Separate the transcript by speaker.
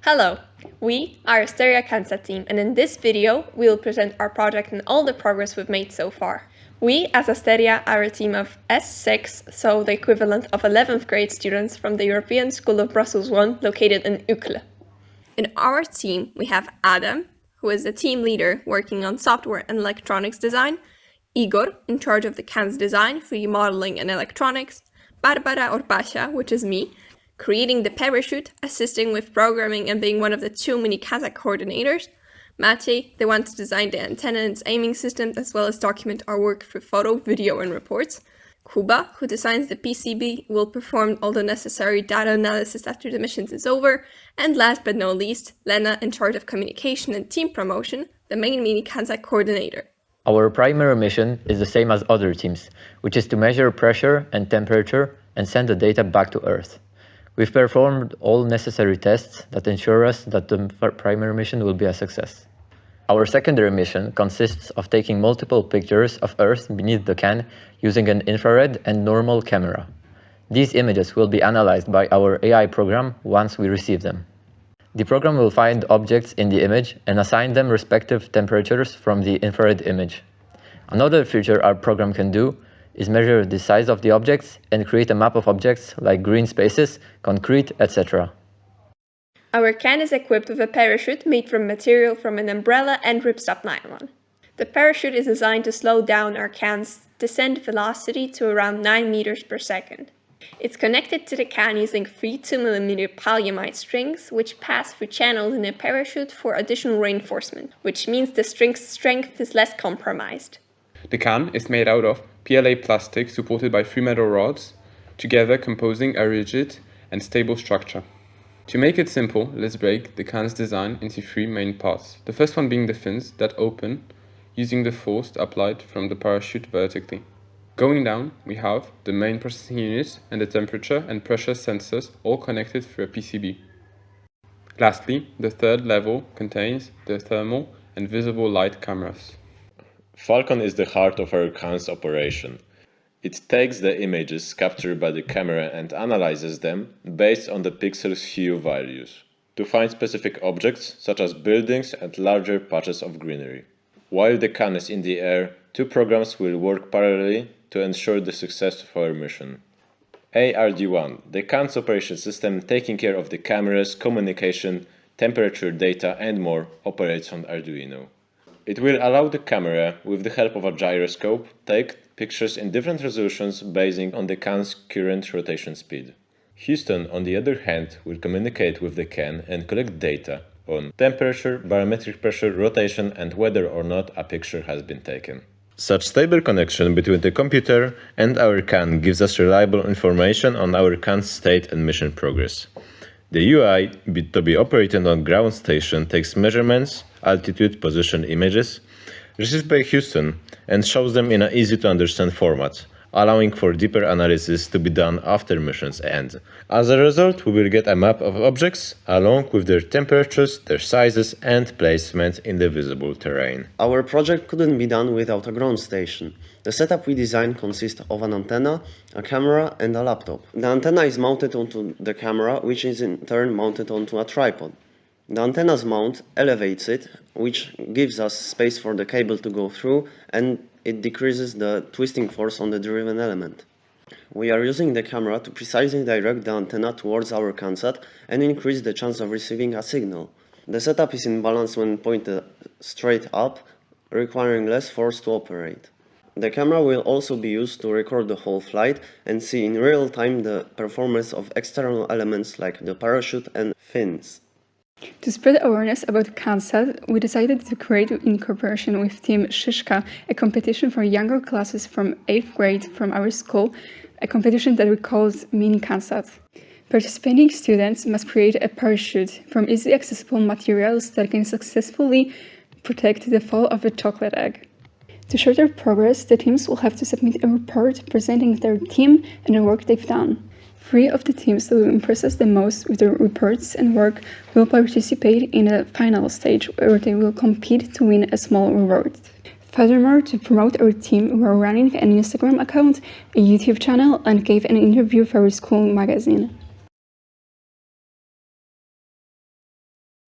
Speaker 1: Hello, we are Asteria Cansat team, and in this video we will present our project and all the progress we've made so far. We as Asteria are a team of S6, so the equivalent of 11th grade students from the European School of Brussels 1 located in Uccle. In our team we have Adam, who is the team leader working on software and electronics design, Igor, in charge of the CAN's design, 3D modeling and electronics, Barbara or Basia, which is me, creating the parachute, assisting with programming and being one of the 2 mini Cansat coordinators, Matej, the one to design the antenna and its aiming system, as well as document our work through photo, video and reports, Kuba, who designs the PCB, will perform all the necessary data analysis after the mission is over, and last but not least, Lena, in charge of communication and team promotion, the main mini Cansat coordinator.
Speaker 2: Our primary mission is the same as other teams, which is to measure pressure and temperature and send the data back to Earth. We've performed all necessary tests that ensure us that the primary mission will be a success. Our secondary mission consists of taking multiple pictures of Earth beneath the can using an infrared and normal camera. These images will be analyzed by our AI program once we receive them. The program will find objects in the image and assign them respective temperatures from the infrared image. Another feature our program can do is measure the size of the objects and create a map of objects like green spaces, concrete, etc.
Speaker 1: Our can is equipped with a parachute made from material from an umbrella and ripstop nylon. The parachute is designed to slow down our can's descent velocity to around 9 meters per second. It's connected to the can using 3 2mm polyamide strings, which pass through channels in the parachute for additional reinforcement, which means the string's strength is less compromised.
Speaker 3: The can is made out of PLA plastic supported by 3 metal rods, together composing a rigid and stable structure. To make it simple, let's break the can's design into 3 main parts. The first one being the fins that open using the force applied from the parachute vertically. Going down, we have the main processing unit and the temperature and pressure sensors all connected through a PCB. Lastly, the third level contains the thermal and visible light cameras.
Speaker 4: Falcon is the heart of our CAN's operation. It takes the images captured by the camera and analyzes them based on the pixel's hue values to find specific objects such as buildings and larger patches of greenery. While the CAN is in the air, 2 programs will work parallelly to ensure the success of our mission. ARD1, the CAN's operation system taking care of the cameras, communication, temperature data and more, operates on Arduino. It will allow the camera, with the help of a gyroscope, take pictures in different resolutions based on the can's current rotation speed. Houston, on the other hand, will communicate with the can and collect data on temperature, barometric pressure, rotation and whether or not a picture has been taken. Such stable connection between the computer and our can gives us reliable information on our can's state and mission progress. The UI, to be operated on ground station, takes measurements, altitude, position images, received by Houston, and shows them in an easy-to-understand format, allowing for deeper analysis to be done after missions end. As a result, we will get a map of objects, along with their temperatures, their sizes, and placement in the visible terrain.
Speaker 5: Our project couldn't be done without a ground station. The setup we designed consists of an antenna, a camera, and a laptop. The antenna is mounted onto the camera, which is in turn mounted onto a tripod. The antenna's mount elevates it, which gives us space for the cable to go through, and it decreases the twisting force on the driven element. We are using the camera to precisely direct the antenna towards our Cansat and increase the chance of receiving a signal. The setup is in balance when pointed straight up, requiring less force to operate. The camera will also be used to record the whole flight and see in real time the performance of external elements like the parachute and fins.
Speaker 6: To spread awareness about Cansat, we decided to create, in cooperation with Team Shishka, a competition for younger classes from 8th grade from our school, a competition that we called Mini Cansat. Participating students must create a parachute from easily accessible materials that can successfully protect the fall of a chocolate egg. To show their progress, the teams will have to submit a report presenting their team and the work they've done. 3 of the teams that will impress us the most with their reports and work will participate in the final stage, where they will compete to win a small reward. Furthermore, to promote our team, we are running an Instagram account, a YouTube channel, and gave an interview for our school magazine.